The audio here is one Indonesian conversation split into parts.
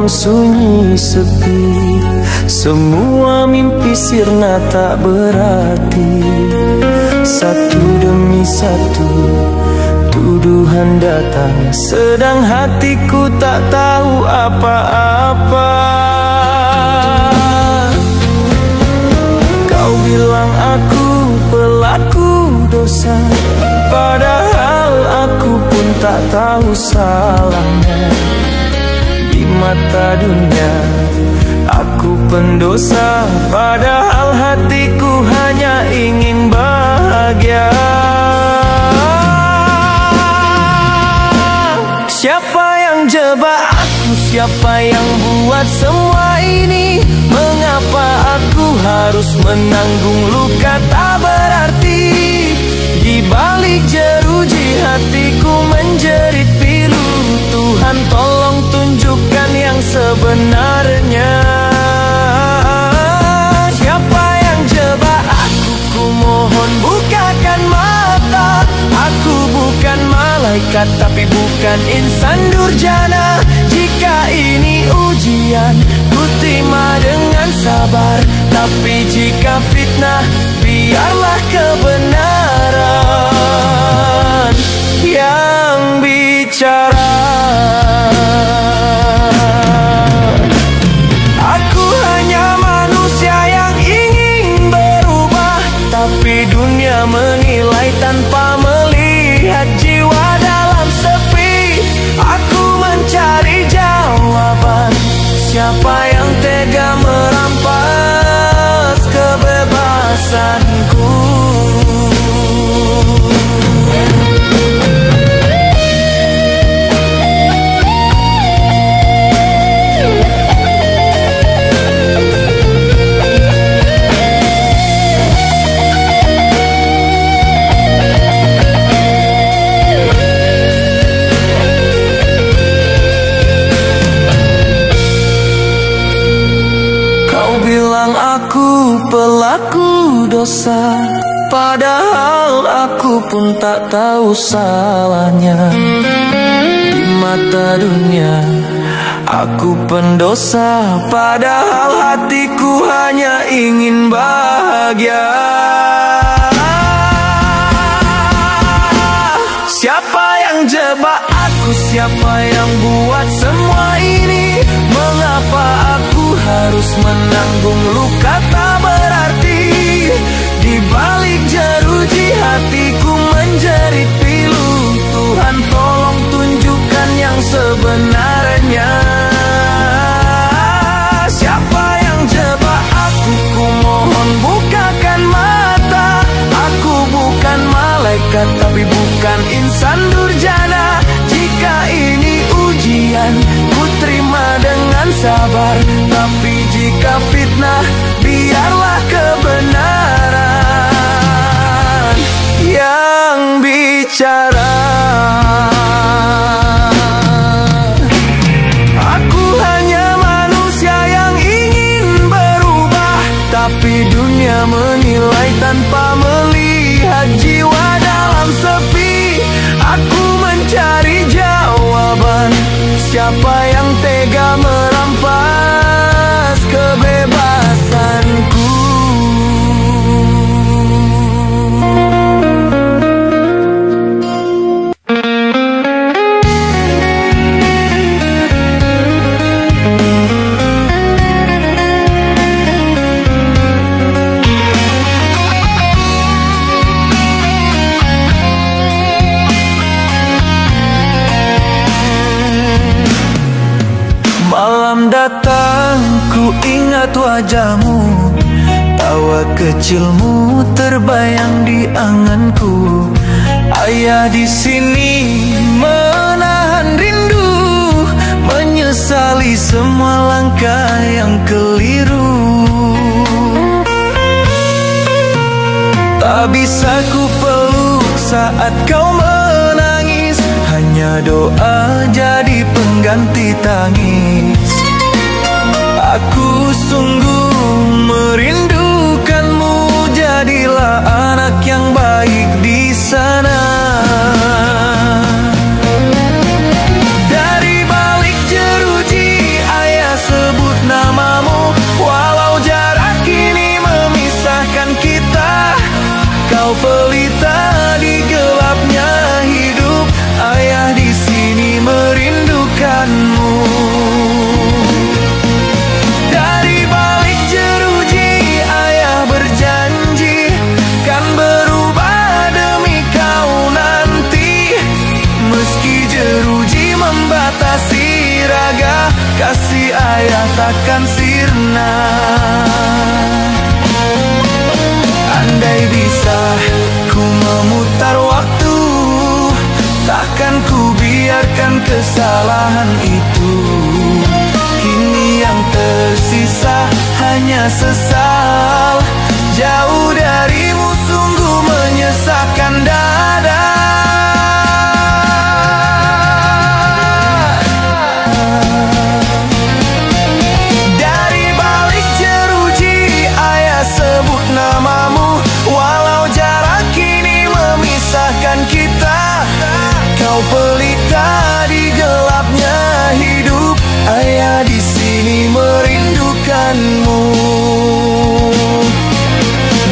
malam sunyi sepi, semua mimpi sirna tak berarti. Satu demi satu tuduhan datang, sedang hatiku tak tahu apa-apa. Kau bilang aku pelaku dosa, padahal aku pun tak tahu salahnya. Di mata dunia aku pendosa, padahal hatiku hanya ingin bahagia. Siapa yang jebak aku? Siapa yang buat semua ini? Mengapa aku harus menanggung luka tak berarti? Di balik jeruji hatiku menjerit pilu. Tuhan tolong tunjukkan yang sebenarnya. Siapa yang jebak aku? Ku mohon bukakan mata. Aku bukan malaikat tapi bukan insan durjana. Jika ini ujian ku terima dengan sabar, tapi jika fitnah biarlah kebenaran yang bicara. Aku hanya manusia yang ingin berubah, tapi dunia menilai tanpa melihat jiwa dalam sepi. Aku mencari jawaban, siapa yang tega merampas kebebasanku? Pelaku dosa, padahal aku pun tak tahu salahnya. Di mata dunia aku pendosa, padahal hatiku hanya ingin bahagia. Siapa yang jebak aku? Siapa yang buat semua ini? Mengapa aku harus menanggung luka tak berarti? Di balik jeruji hatiku menjerit pilu. Tuhan tolong tunjukkan yang sebenarnya. Siapa yang jebak aku? Ku mohon bukakan mata. Aku bukan malaikat tapi bukan insan durjana. Jika ini ujian ku terima dengan sabar, tapi jika fitnah biarlah kebenaran yang bicara. Aku hanya manusia yang ingin berubah, tapi dunia menilai tanpa melihat jiwa dalam sepi. Aku mencari jawaban, siapa yang tega merampas kebebasanku? Malam datang ku ingat wajahmu, tawa kecilmu terbayang di anganku. Ayah di sini menahan rindu, menyesali semua langkah yang keliru. Tak bisa ku peluk saat kau menangis, hanya doa jadi pengganti tangis. Aku sungguh merindukanmu, jadilah anak yang baik di sana. Dari balik jeruji ayah hanya sesal. Jauh darimu sungguh menyesakkan dada. Dari balik jeruji ayah sebut namamu, walau jarak kini memisahkan kita. Kau pelita di gelapnya hidup, ayah di sini merindukanmu.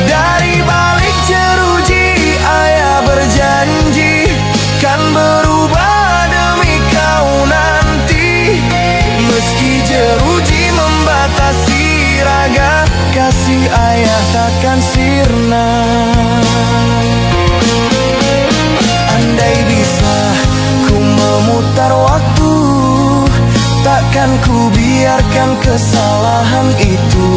Dari balik jeruji ayah berjanji kan berubah demi kau nanti. Meski jeruji membatasi raga, kasih ayah takkan sirna. Andai bisa ku memutar waktu, takkan ku biarkan kesalahan itu.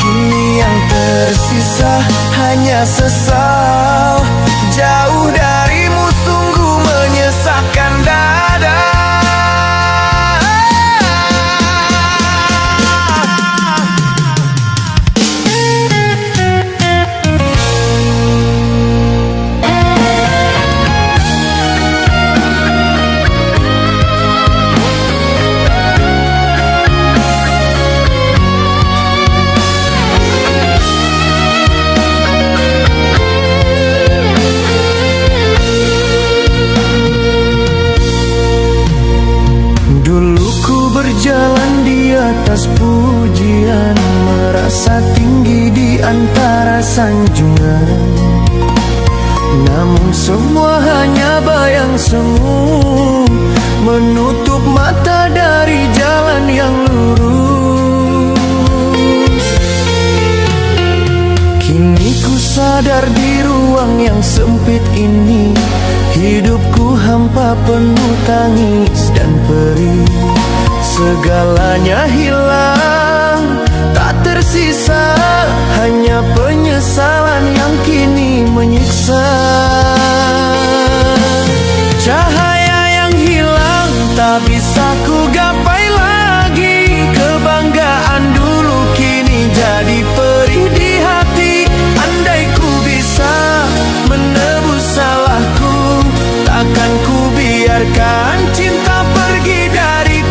Kini yang tersisa hanya sesal. Jauh darimu sungguh menyesakkan dada. Berjalan di atas pujian, merasa tinggi di antara sanjungan. Namun semua hanya bayang semu, menutup mata dari jalan yang lurus. Kini ku sadar di ruang yang sempit ini, hidupku hampa penuh tangis dan perih. Segalanya hilang, tak tersisa, hanya penyesalan yang kini menyiksa. Cahaya yang hilang, tak bisa ku gapai lagi. Kebanggaan dulu kini jadi perih di hati. Andai ku bisa menebus salahku, takkan ku biarkan cinta pergi dariku.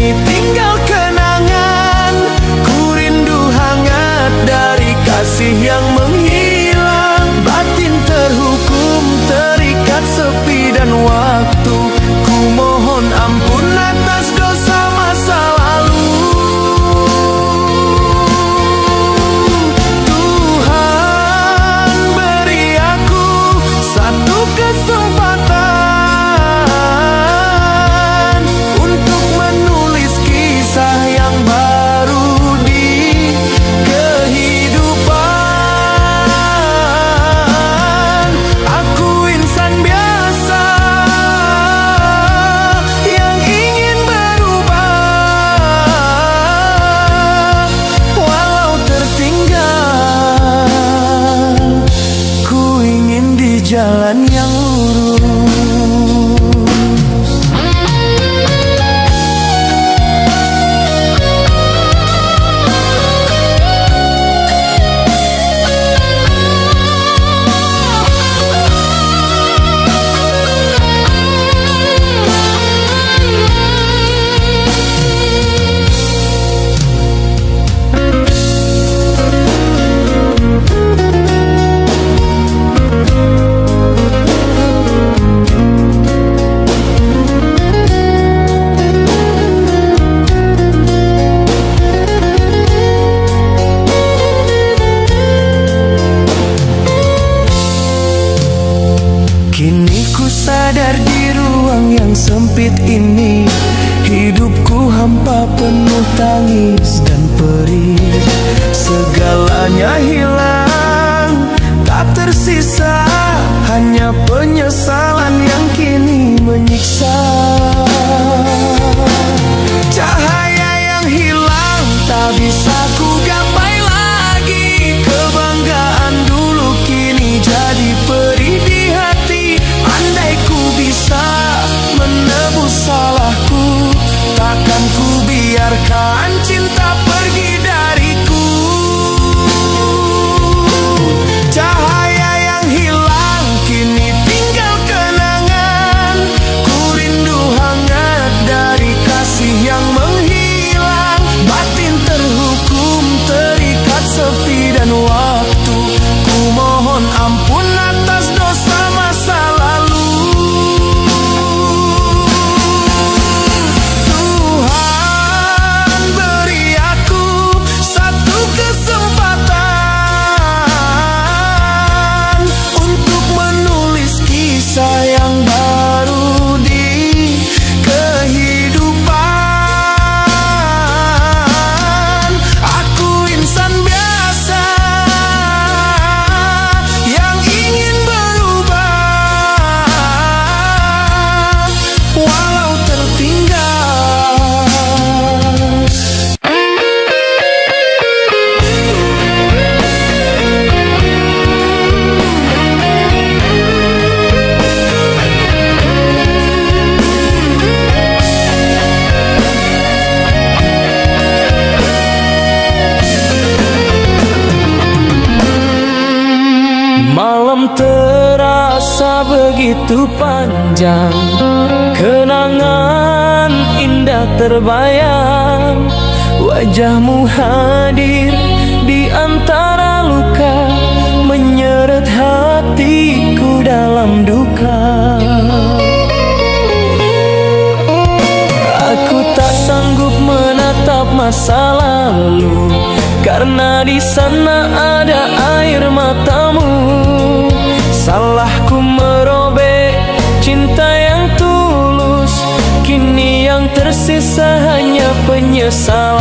Tinggal kenangan, ku rindu hangat dari kasih yang menghilang. Batin terhukum, terikat sepi dan waktu. Ku mohon ampun atas dosa masa lalu. Tuhan beri aku satu kesempatan yang baru di kehidupan. Aku insan biasa yang ingin berubah. Walau tertinggal, ku ingin di jalan yang lurus. Kini ku sadar di ruang yang sempit ini, hidupku hampa penuh tangis dan perih. Segalanya hilang, tak tersisa, hanya penyesalan yang kini menyiksa. Cahaya yang hilang, tak bisa ku gapai lagi. Kebanggaan dulu kini jadi perih di hati. Andai ku bisa menebus Malam terasa begitu panjang, kenangan indah terbayang. Wajahmu hadir di antara luka, menyeret hatiku dalam duka. Aku tak sanggup menatap masa lalu, karena di sana ada air matamu. Salahku merobek cinta yang tulus, kini yang tersisa hanya penyesalan.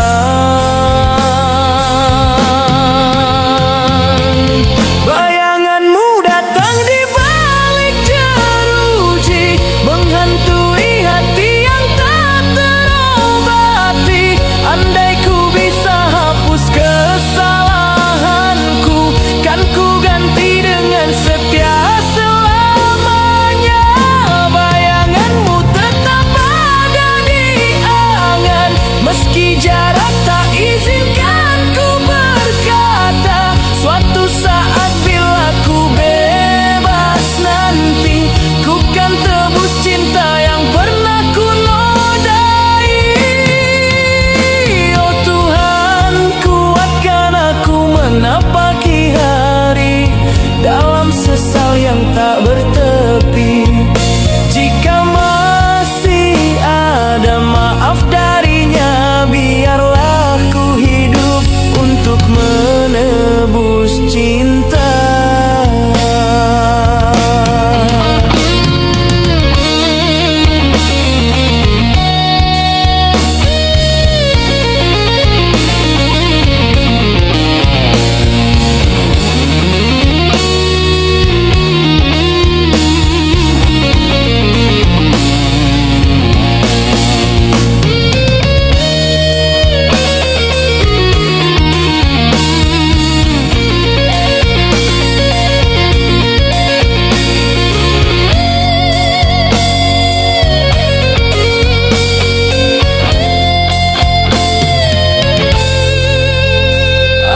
Bayanganmu datang di balik jeruji, menghantui hati yang tak terobati. Andai ku bisa hapus kesalahanku, kan ku ganti dengan setia selamanya. Bayanganmu tetap ada di angan, meski jarak tak izinkan ku berkata. Suatu saat bila ku bebas nanti, ku kan tebus cinta yang pernah ku nodai. Oh Tuhan, kuatkan aku menapaki hari dalam sesal yang tak bertepi. Jika masih ada maaf darinya, biarlah ku hidup untuk menebus cinta.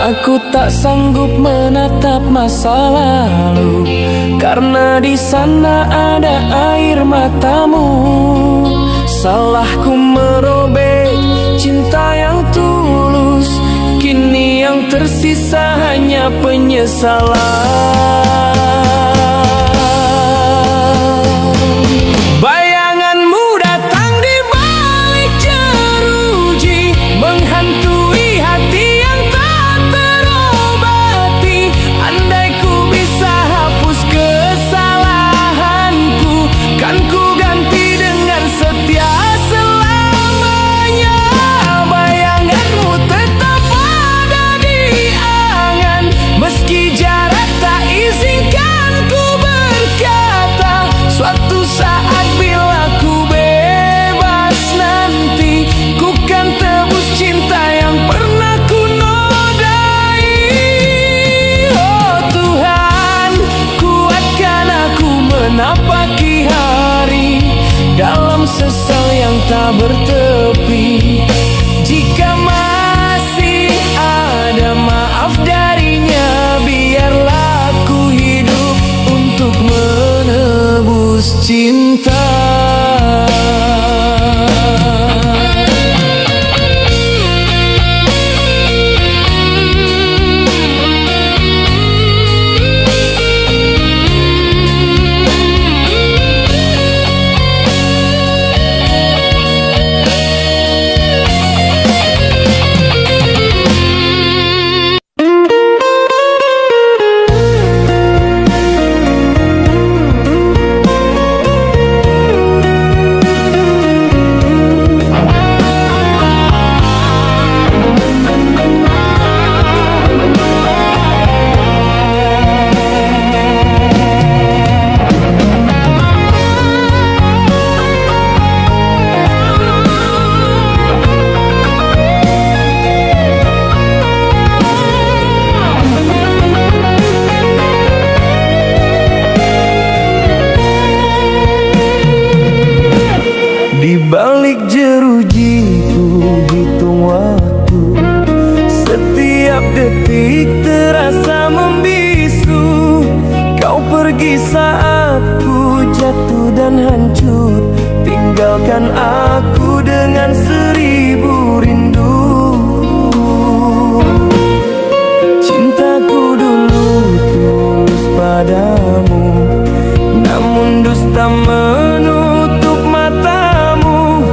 Aku tak sanggup menatap masa lalu, karena di sana ada air matamu. Salahku merobek cinta yang tulus, kini yang tersisa hanya penyesalan. Bayanganmu datang di balik jeruji, menghantui hati yang tak terobati. Andai ku bisa hapus kesalahanku, kan ku ganti dengan setia selamanya. Bayanganmu tetap ada di angan, meski jarak tak izinkan ku berkata. Suatu saat bila ku bebas nanti, ku kan tebus cinta yang pernah ku nodai. Oh Tuhan, kuatkan aku menapaki hari dalam sesal yang tak bertepi. Jika masih ada maaf darinya, biarlah ku hidup untuk menebus cinta. Di balik jeruji ku hitung waktu, setiap detik terasa membisu. Kau pergi pergi saat ku jatuh dan hancur, tinggalkan aku dengan 1000 rindu. Cintaku dulu tulus padamu, namun dusta menutup matamu.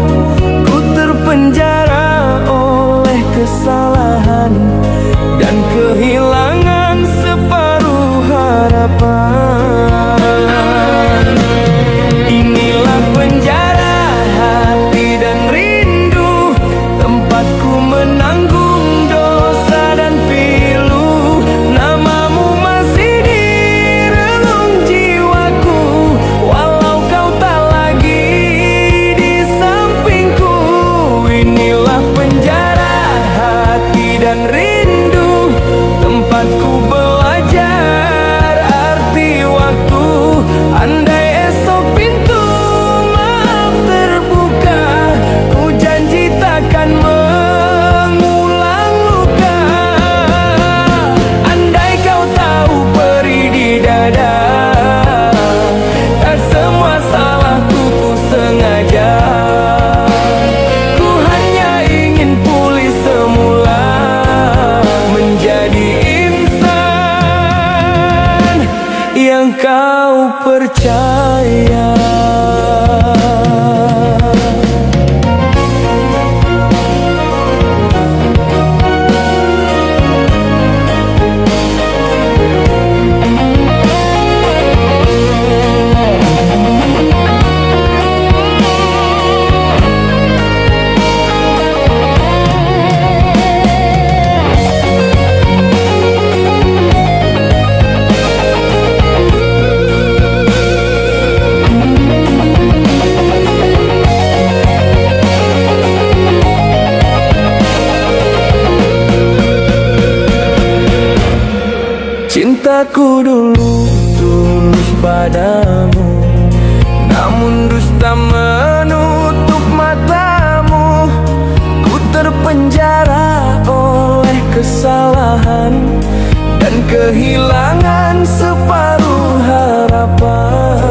Ku terpenjara oleh kesalahan dan kehilangan separuh harapan. Inilah penjara hati dan rindu, tempatku menanggung dosa dan pilu. Namamu masih di relung jiwaku, walau kau tak lagi di sampingku. Inilah penjara hati dan rindu, tempatku belajar arti waktu. Andai esok pintu maaf terbuka, ku janji takkan mengulang luka. Andai kau tahu perih di dada, tak semua salahku ku sengaja. Ku hanya ingin pulih semula, menjadi insan yang kau percaya. Cintaku dulu tulus padamu, namun dusta menutup matamu. Ku terpenjara oleh kesalahan dan kehilangan separuh harapan.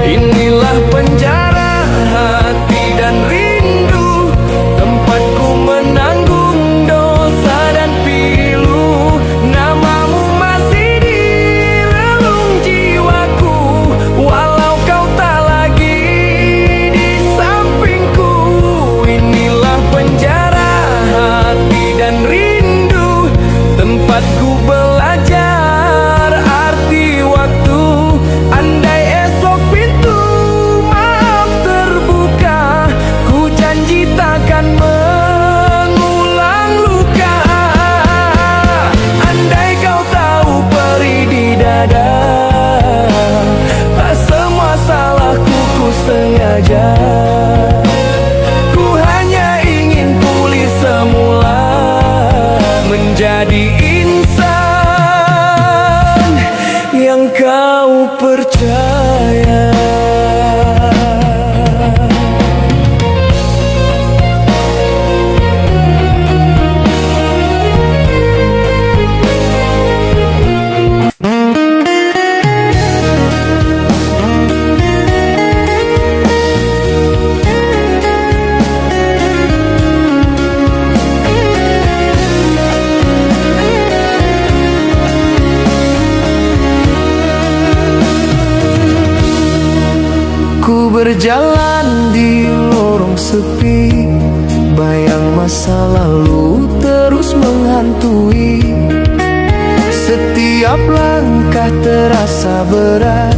Inilah penjara hati dan rindu, tempatku menanggung dosa dan pilu. Namamu masih di relung jiwaku, walau kau tak lagi di sampingku. Inilah penjara hati dan rindu, tempatku belajar arti waktu. Andai esok pintu maaf terbuka, ku janji takkan mengulang luka. Andai kau tahu perih di dada, tak semua salahku ku sengaja. Ku hanya ingin pulih semula, menjadi insan yang kau percaya. Ku berjalan di lorong sepi, bayang masa lalu terus menghantui. Setiap langkah terasa berat,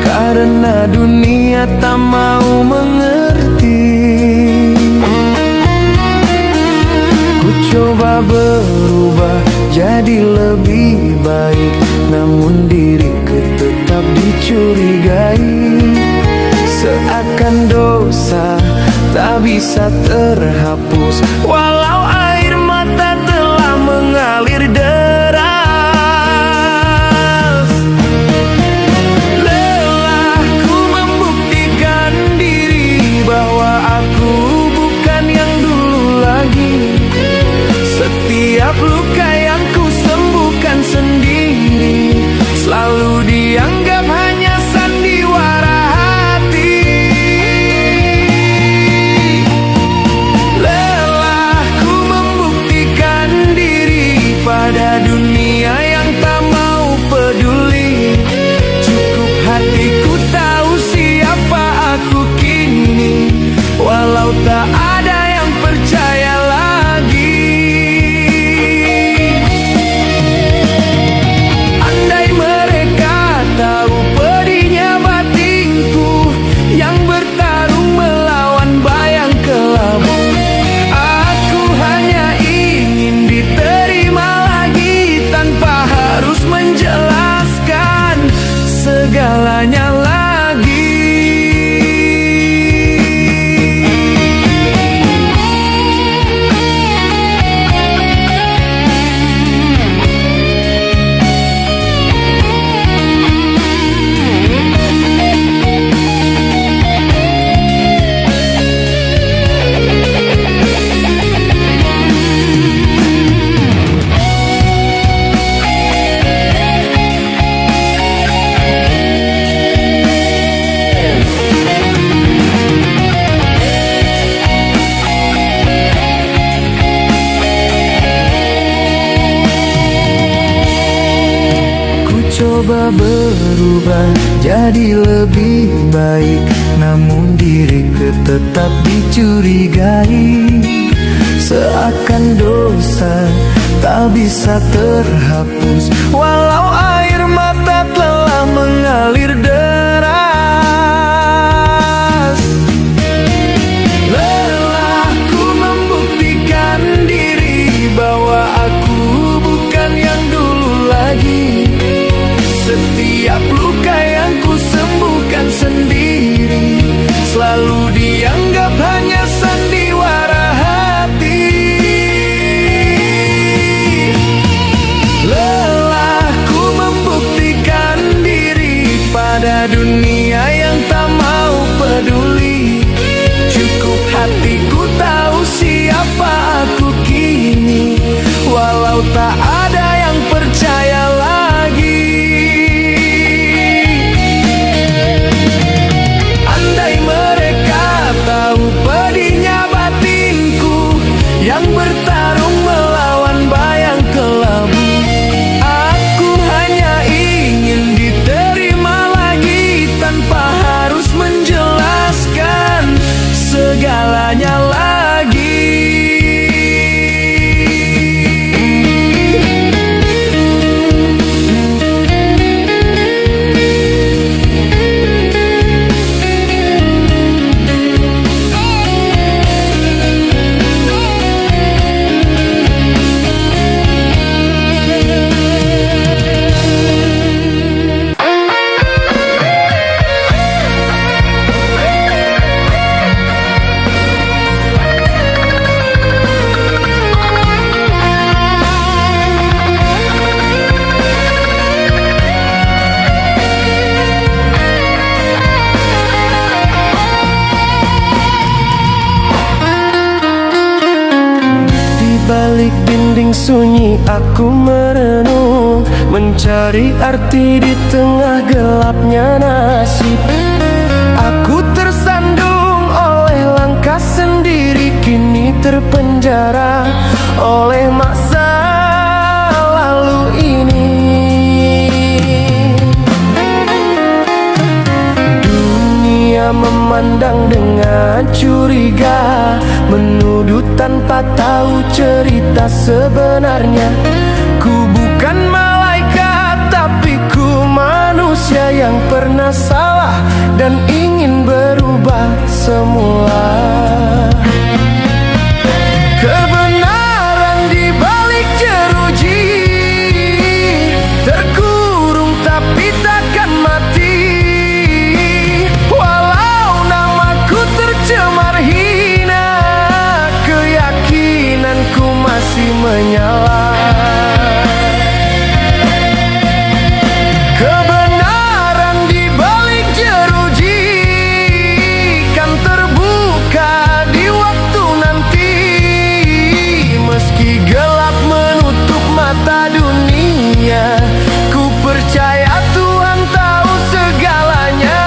karena dunia tak mau mengerti. Ku coba berubah jadi lebih baik, namun diriku tetap dicurigai. Seakan dosa tak bisa terhapus, walau air mata telah mengalir deras. Lelahku membuktikan diri bahwa aku bukan yang dulu lagi. Setiap luka yang ku sembuhkan sendiri, coba berubah jadi lebih baik, namun diriku tetap dicurigai. Seakan dosa tak bisa terhapus, walau air mata telah mengalir deras. Lelahku membuktikan diri bahwa aku bukan yang dulu lagi. Setiap luka yang ku sembuhkan sendiri selalu dianggap hanya sandiwara hati. Lelahku membuktikan diri pada dunia yang tak mau peduli. Cukup hatiku tahu siapa aku kini, walau tak ada yang percaya lagi. Andai mereka tahu pedihnya batinku yang bertarung melawan bayang kelabu. Aku hanya ingin diterima lagi tanpa harus menjelaskan segalanya lagi. Balik dinding sunyi aku merenung, mencari arti di tengah gelapnya nasib. Aku tersandung oleh langkah sendiri, kini terpenjara oleh masa lalu ini. Dunia memandang dengan curiga, menuduh tanpa tahu cerita sebenarnya. Ku bukan malaikat, tapi ku manusia yang pernah salah dan ingin berubah semula. Kebenaran di balik jeruji, terkurung tapi takkan mati. Walau namaku tercemar hina, keyakinanku masih menyala. Kebenaran di balik jeruji kan terbuka di waktu nanti. Meski gelap menutup mata dunia, ku percaya Tuhan tahu segalanya.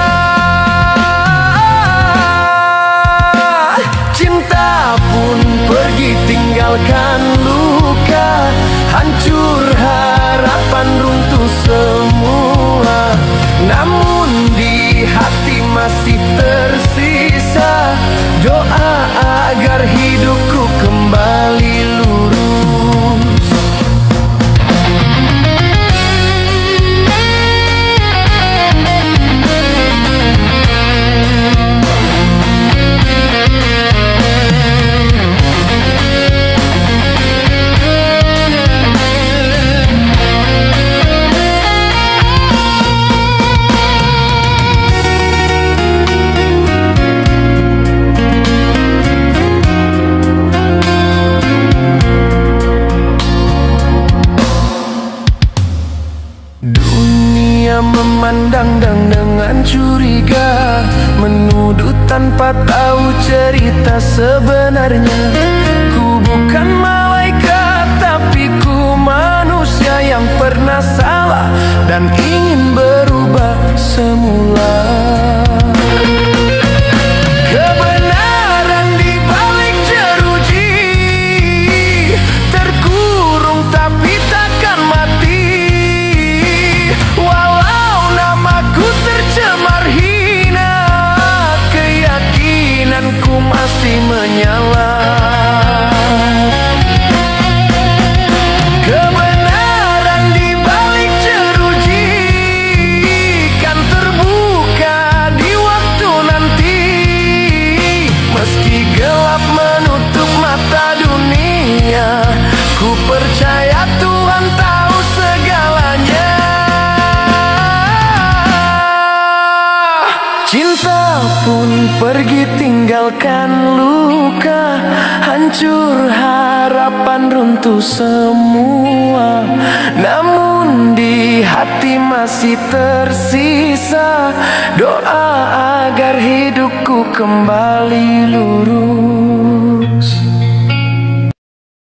Cinta pun pergi tinggalkan luka, hancur harapan runtuh semua. Namun di hati masih tersisa doa agar hidupku kembali lurus. Memandang dengan curiga, menuduh tanpa tahu cerita sebenarnya. Ku bukan malaikat, tapi ku manusia yang pernah salah dan ingin berubah semula. Kebenaran di balik jeruji, terkurung tapi takkan mati. Walau masih menyala. Kebenaran di balik jeruji kan terbuka di waktu nanti. Meski gelap menutup mata dunia, ku percaya Tuhan tahu segalanya. Cinta pun pergi tinggalkan luka, hancur harapan runtuh semua. Namun di hati masih tersisa doa agar hidupku kembali lurus.